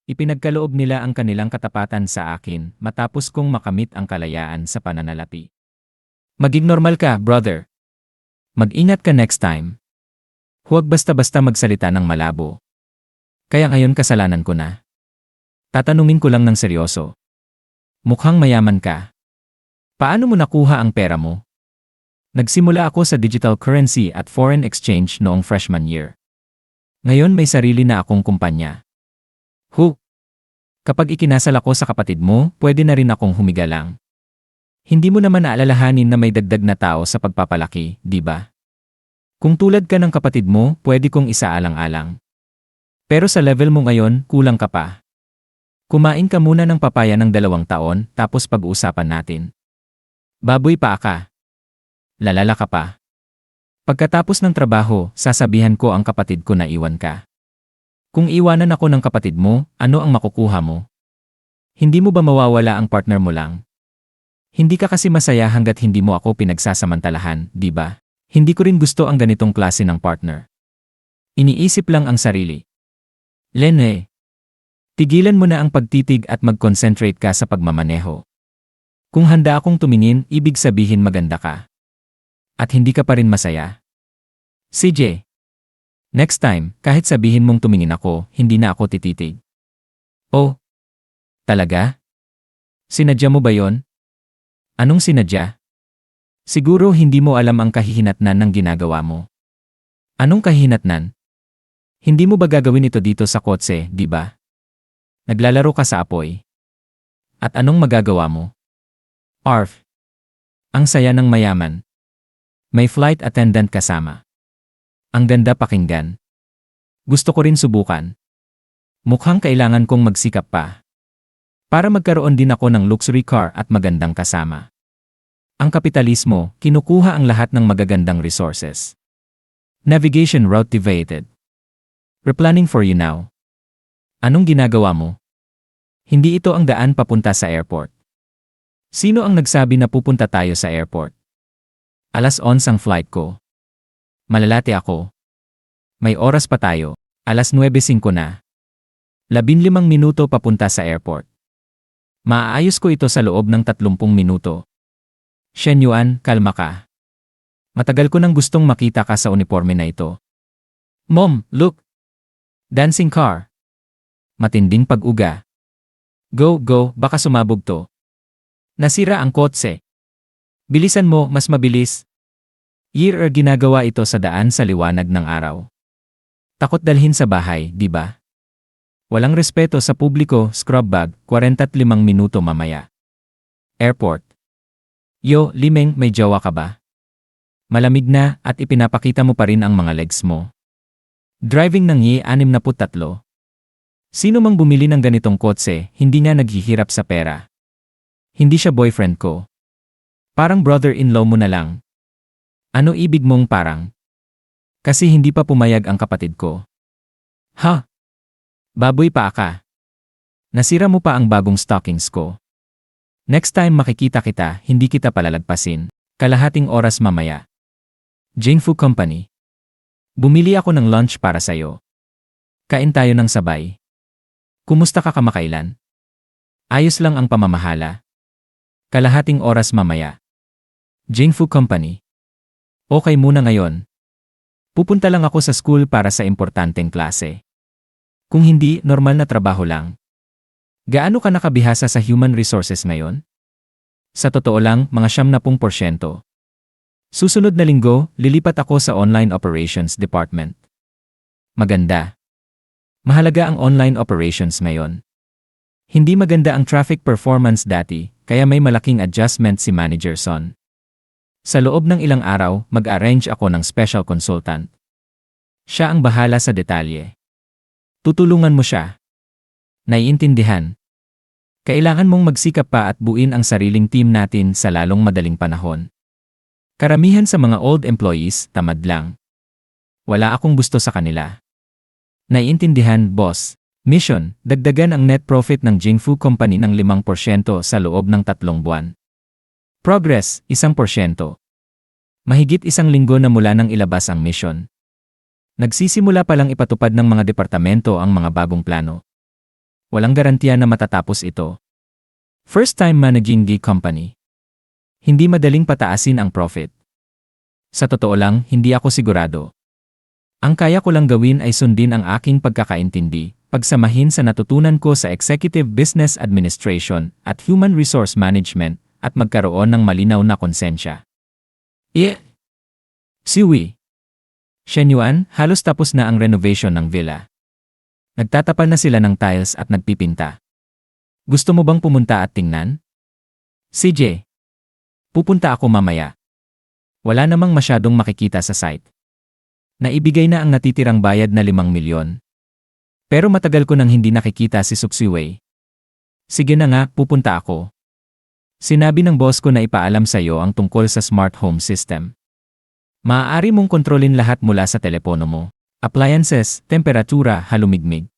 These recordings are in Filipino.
Ipinagkaloob nila ang kanilang katapatan sa akin matapos kong makamit ang kalayaan sa pananalapi. Maging normal ka, brother. Mag-ingat ka next time. Huwag basta-basta magsalita ng malabo. Kaya ngayon kasalanan ko na. Tatanungin ko lang ng seryoso. Mukhang mayaman ka. Paano mo nakuha ang pera mo? Nagsimula ako sa digital currency at foreign exchange noong freshman year. Ngayon may sarili na akong kumpanya. Kapag ikinasal ako sa kapatid mo, pwede na rin akong humiga lang. Hindi mo naman aalalahanin na may dagdag na tao sa pagpapalaki, di ba? Kung tulad ka ng kapatid mo, pwede kong isaalang-alang. Pero sa level mo ngayon, kulang ka pa. Kumain ka muna ng papaya ng 2 taon, tapos pag-uusapan natin. Baboy pa ka. Lalala ka pa. Pagkatapos ng trabaho, sasabihan ko ang kapatid ko na iwan ka. Kung iwanan ako ng kapatid mo, ano ang makukuha mo? Hindi mo ba mawawala ang partner mo lang? Hindi ka kasi masaya hanggat hindi mo ako pinagsasamantalahan, di ba? Hindi ko rin gusto ang ganitong klase ng partner. Iniisip lang ang sarili. Lene, tigilan mo na ang pagtitig at mag-concentrate ka sa pagmamaneho. Kung handa akong tumingin, ibig sabihin maganda ka. At hindi ka pa rin masaya. CJ. Next time, kahit sabihin mong tumingin ako, hindi na ako tititig. Oh, talaga? Sinadya mo ba yon? Anong sinadya? Siguro hindi mo alam ang kahihinatnan ng ginagawa mo. Anong kahihinatnan? Hindi mo ba gagawin ito dito sa kotse, di ba? Naglalaro ka sa apoy. At anong magagawa mo? Arf. Ang saya ng mayaman. May flight attendant kasama. Ang ganda pakinggan. Gusto ko rin subukan. Mukhang kailangan kong magsikap pa. Para magkaroon din ako ng luxury car at magandang kasama. Ang kapitalismo, kinukuha ang lahat ng magagandang resources. Navigation route deviated. Replanning for you now. Anong ginagawa mo? Hindi ito ang daan papunta sa airport. Sino ang nagsabi na pupunta tayo sa airport? 11:00 ang flight ko. Malalate ako. May oras pa tayo. 9:05 na. 15 minuto papunta sa airport. Maaayos ko ito sa loob ng 30 minuto. Shen Yuan, kalma ka. Matagal ko nang gustong makita ka sa uniforme na ito. Mom, look! Dancing car. Matinding pag-uga. Go, baka sumabog to. Nasira ang kotse. Bilisan mo, mas mabilis. Ginagawa ito sa daan sa liwanag ng araw. Takot dalhin sa bahay, di ba? Walang respeto sa publiko, scrub bag, 45 minuto mamaya. Airport. Yo, Limeng, may jowa ka ba? Malamig na at ipinapakita mo pa rin ang mga legs mo. Driving ng Yi-63. Sino mang bumili ng ganitong kotse, hindi nga naghihirap sa pera. Hindi siya boyfriend ko. Parang brother-in-law mo na lang. Ano ibig mong parang? Kasi hindi pa pumayag ang kapatid ko. Ha? Baboy pa ka. Nasira mo pa ang bagong stockings ko. Next time makikita kita, hindi kita palalagpasin. Kalahating oras mamaya. Jingfu Company. Bumili ako ng lunch para sa'yo. Kain tayo ng sabay. Kumusta ka kamakailan? Ayos lang ang pamamahala. Kalahating oras mamaya. Jingfu Company. Okay muna ngayon. Pupunta lang ako sa school para sa importanteng klase. Kung hindi, normal na trabaho lang. Gaano ka nakabihasa sa human resources ngayon? Sa totoo lang, mga 70%. Susunod na linggo, lilipat ako sa online operations department. Maganda. Mahalaga ang online operations ngayon. Hindi maganda ang traffic performance dati, kaya may malaking adjustment si Manager Son. Sa loob ng ilang araw, mag-arrange ako ng special consultant. Siya ang bahala sa detalye. Tutulungan mo siya. Naiintindihan. Kailangan mong magsikap pa at buuin ang sariling team natin sa lalong madaling panahon. Karamihan sa mga old employees, tamad lang. Wala akong gusto sa kanila. Naiintindihan, boss. Mission, dagdagan ang net profit ng Jingfu Company ng 5% sa loob ng 3 buwan. Progress, 1%. Mahigit 1 linggo na mula nang ilabas ang mission. Nagsisimula pa lang ipatupad ng mga departamento ang mga bagong plano. Walang garantiya na matatapos ito. First time managing gig company. Hindi madaling pataasin ang profit. Sa totoo lang, hindi ako sigurado. Ang kaya ko lang gawin ay sundin ang aking pagkakaintindi, pagsamahin sa natutunan ko sa Executive Business Administration at Human Resource Management at magkaroon ng malinaw na konsensya. Siwi. Shenyuan, halos tapos na ang renovation ng villa. Nagtatapal na sila ng tiles at nagpipinta. Gusto mo bang pumunta at tingnan? CJ. Pupunta ako mamaya. Wala namang masyadong makikita sa site. Naibigay na ang natitirang bayad na 5 milyon. Pero matagal ko nang hindi nakikita si Suksiwei. Sige na nga, pupunta ako. Sinabi ng boss ko na ipaalam sa iyo ang tungkol sa smart home system. Maaari mong kontrolin lahat mula sa telepono mo. Appliances, temperatura, halumigmig.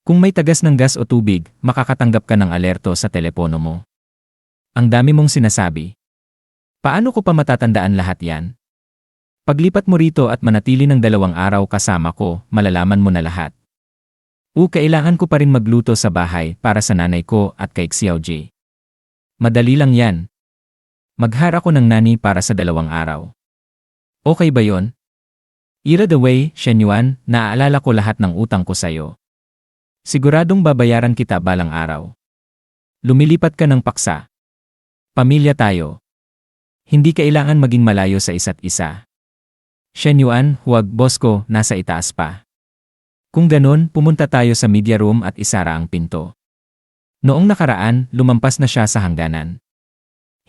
Kung may tagas ng gas o tubig, makakatanggap ka ng alerto sa telepono mo. Ang dami mong sinasabi. Paano ko pa matatandaan lahat yan? Paglipat mo rito at manatili ng 2 araw kasama ko, malalaman mo na lahat. Kailangan ko pa rin magluto sa bahay para sa nanay ko at kay Xiao Ji. Madali lang yan. Maghara ko ng nani para sa 2 araw. Okay ba yon? Ira the way, Shenyuan, naaalala ko lahat ng utang ko sa'yo. Siguradong babayaran kita balang araw. Lumilipat ka ng paksa. Pamilya tayo. Hindi kailangan maging malayo sa isa't isa. Shenyuan, huwag, boss ko, nasa itaas pa. Kung ganun, pumunta tayo sa media room at isara ang pinto. Noong nakaraan, lumampas na siya sa hangganan.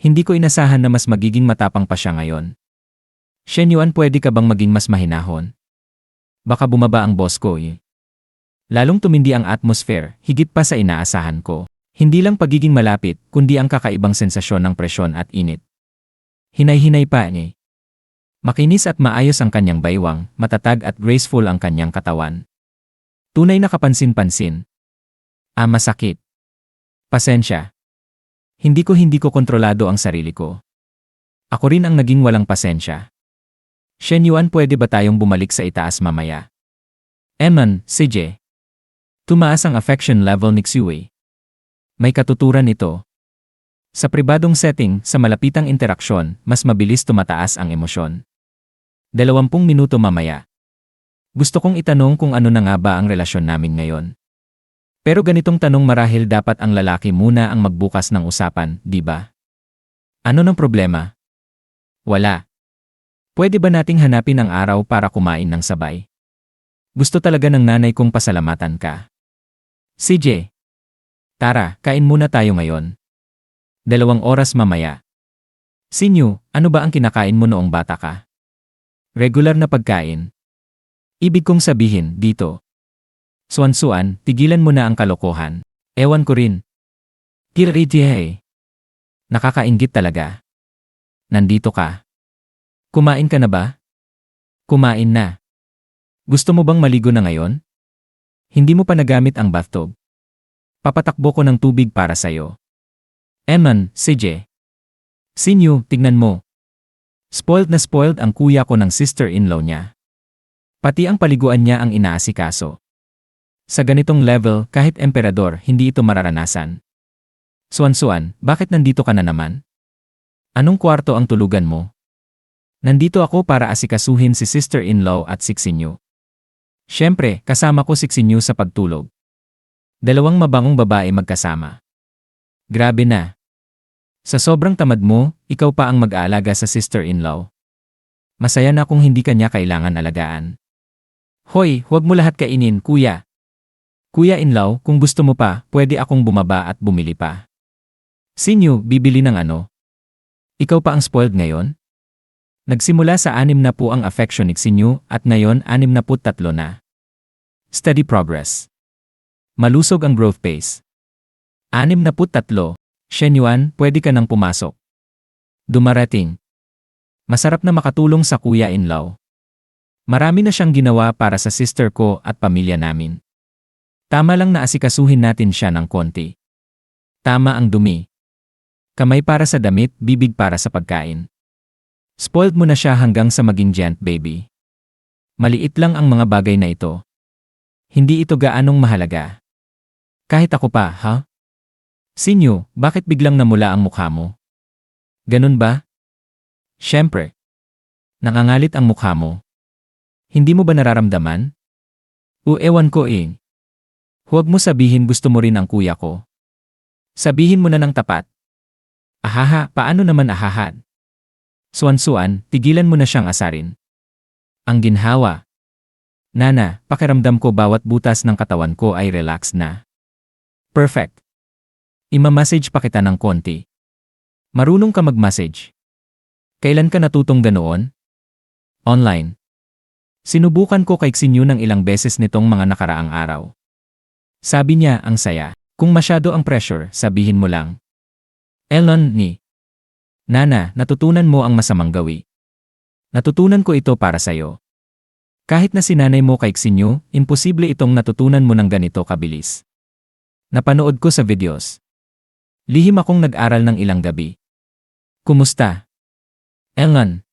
Hindi ko inasahan na mas magiging matapang pa siya ngayon. Shenyuan, pwede ka bang maging mas mahinahon? Baka bumaba ang boss ko eh. Lalong tumindi ang atmosphere, higit pa sa inaasahan ko. Hindi lang pagiging malapit, kundi ang kakaibang sensasyon ng presyon at init. Hinay-hinay pa niya. Makinis at maayos ang kanyang baywang, matatag at graceful ang kanyang katawan. Tunay na kapansin-pansin. Masakit. Pasensya. Hindi ko kontrolado ang sarili ko. Ako rin ang naging walang pasensya. Shenyuan, pwede ba tayong bumalik sa itaas mamaya? Eman, CJ. Tumaas ang affection level ni Xiwei. May katuturan ito. Sa pribadong setting, sa malapitang interaksyon, mas mabilis tumataas ang emosyon. 20 minuto mamaya. Gusto kong itanong kung ano na nga ba ang relasyon namin ngayon. Pero ganitong tanong marahil dapat ang lalaki muna ang magbukas ng usapan, di ba? Ano ng problema? Wala. Pwede ba nating hanapin ang araw para kumain ng sabay? Gusto talaga ng nanay kong pasalamatan ka. CJ. Tara, kain muna tayo ngayon. 2 oras mamaya. Sinyo, ano ba ang kinakain mo noong bata ka? Regular na pagkain. Ibig kong sabihin, dito. Suan-suan, tigilan mo na ang kalokohan. Ewan ko rin. Kiritihe. Nakakainggit talaga. Nandito ka. Kumain ka na ba? Kumain na. Gusto mo bang maligo na ngayon? Hindi mo pa nagamit ang bathtub. Papatakbo ko ng tubig para sa'yo. Eman, CJ. Sinyo, tignan mo. Spoiled na spoiled ang kuya ko ng sister-in-law niya. Pati ang paliguan niya ang inaasikaso. Sa ganitong level, kahit emperador, hindi ito mararanasan. Suan-suan, bakit nandito ka na naman? Anong kwarto ang tulugan mo? Nandito ako para asikasuhin si sister-in-law at Sixinyo. Siyempre, kasama ko Sixinyo sa pagtulog. 2 mabangong babae magkasama. Grabe na. Sa sobrang tamad mo, ikaw pa ang mag-aalaga sa sister-in-law. Masaya na kung hindi kanya kailangan alagaan. Hoy, huwag mo lahat kainin, kuya. Kuya-in-law, kung gusto mo pa, pwede akong bumaba at bumili pa. Sinyo, bibili ng ano? Ikaw pa ang spoiled ngayon? Nagsimula sa 6 na po ang affection ni Sinyo at ngayon 63 na. Steady progress. Malusog ang growth pace. 63. Shenyuan, pwede ka nang pumasok. Dumarating. Masarap na makatulong sa kuya-in-law. Marami na siyang ginawa para sa sister ko at pamilya namin. Tama lang na asikasuhin natin siya ng konti. Tama ang dumi. Kamay para sa damit, bibig para sa pagkain. Spoiled mo na siya hanggang sa maging giant baby. Maliit lang ang mga bagay na ito. Hindi ito gaanong mahalaga. Kahit ako pa, ha? Sinyo, bakit biglang namula ang mukha mo? Ganun ba? Siyempre. Nangangalit ang mukha mo. Hindi mo ba nararamdaman? Ewan ko eh. Huwag mo sabihin gusto mo rin ang kuya ko. Sabihin mo na ng tapat. Ahaha, paano naman ahahan? Suan-suan, tigilan mo na siyang asarin. Ang ginhawa. Nana, pakiramdam ko bawat butas ng katawan ko ay relax na. Perfect. Ima-massage pa kita ng konti. Marunong ka mag-massage. Kailan ka natutong ganoon? Online. Sinubukan ko kay Xinyu ng ilang beses nitong mga nakaraang araw. Sabi niya, ang saya. Kung masyado ang pressure, sabihin mo lang. Elon ni. Nana, natutunan mo ang masamang gawi. Natutunan ko ito para sa'yo. Kahit na sinanay mo kay Xinyu, imposible itong natutunan mo ng ganito kabilis. Napanood ko sa videos. Lihim akong nag-aral ng ilang gabi. Kumusta? Elon.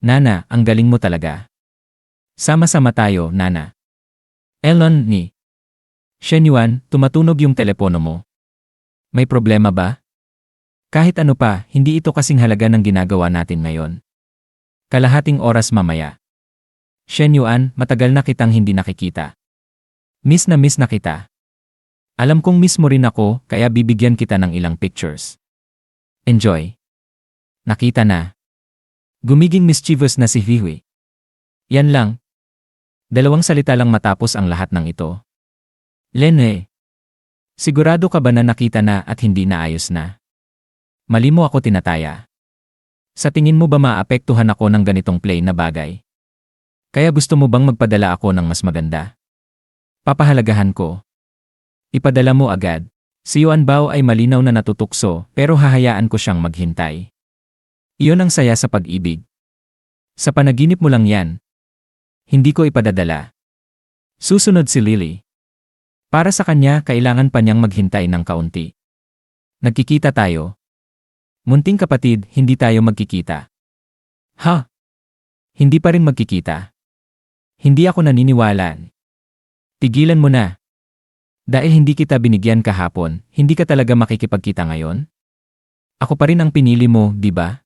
Nana, ang galing mo talaga. Sama-sama tayo, Nana. Elon ni. Shenyuan, tumatunog yung telepono mo. May problema ba? Kahit ano pa, hindi ito kasing halaga ng ginagawa natin ngayon. Kalahating oras mamaya. Shenyuan, matagal na kitang hindi nakikita. Miss na kita. Alam kong miss mo rin ako, kaya bibigyan kita ng ilang pictures. Enjoy. Nakita na. Gumiging mischievous na si Hiwi. Yan lang. 2 salita lang matapos ang lahat ng ito. Lene. Sigurado ka ba na nakita na at hindi na ayos na? Mali mo ako tinataya. Sa tingin mo ba maapektuhan ako ng ganitong play na bagay? Kaya gusto mo bang magpadala ako ng mas maganda? Papahalagahan ko. Ipadala mo agad. Si Yuan Bao ay malinaw na natutukso pero hahayaan ko siyang maghintay. Iyon ang saya sa pag-ibig. Sa panaginip mo lang yan. Hindi ko ipadadala. Susunod si Lily. Para sa kanya, kailangan pa niyang maghintay ng kaunti. Nagkikita tayo. Munting kapatid, hindi tayo magkikita. Ha? Hindi pa rin magkikita. Hindi ako naniniwala. Tigilan mo na. Dahil hindi kita binigyan kahapon, hindi ka talaga makikipagkita ngayon? Ako pa rin ang pinili mo, di ba?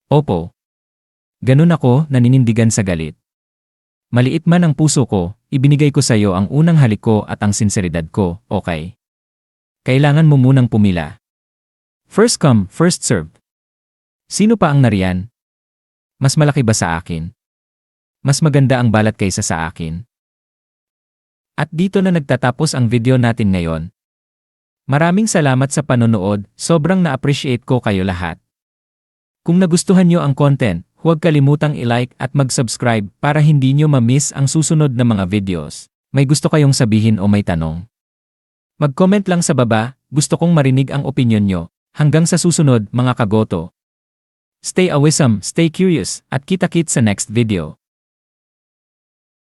Opo. Ganun ako, naninindigan sa galit. Maliit man ang puso ko, ibinigay ko sa iyo ang unang halik ko at ang sinseridad ko, okay? Kailangan mo munang pumila. First come, first served. Sino pa ang nariyan? Mas malaki ba sa akin? Mas maganda ang balat kaysa sa akin? At dito na nagtatapos ang video natin ngayon. Maraming salamat sa panonood, sobrang na-appreciate ko kayo lahat. Kung nagustuhan nyo ang content, huwag kalimutang i-like at mag-subscribe para hindi nyo ma-miss ang susunod na mga videos. May gusto kayong sabihin o may tanong? Mag-comment lang sa baba, gusto kong marinig ang opinyon nyo. Hanggang sa susunod mga kagoto. Stay awesome, stay curious, at kita-kits sa next video.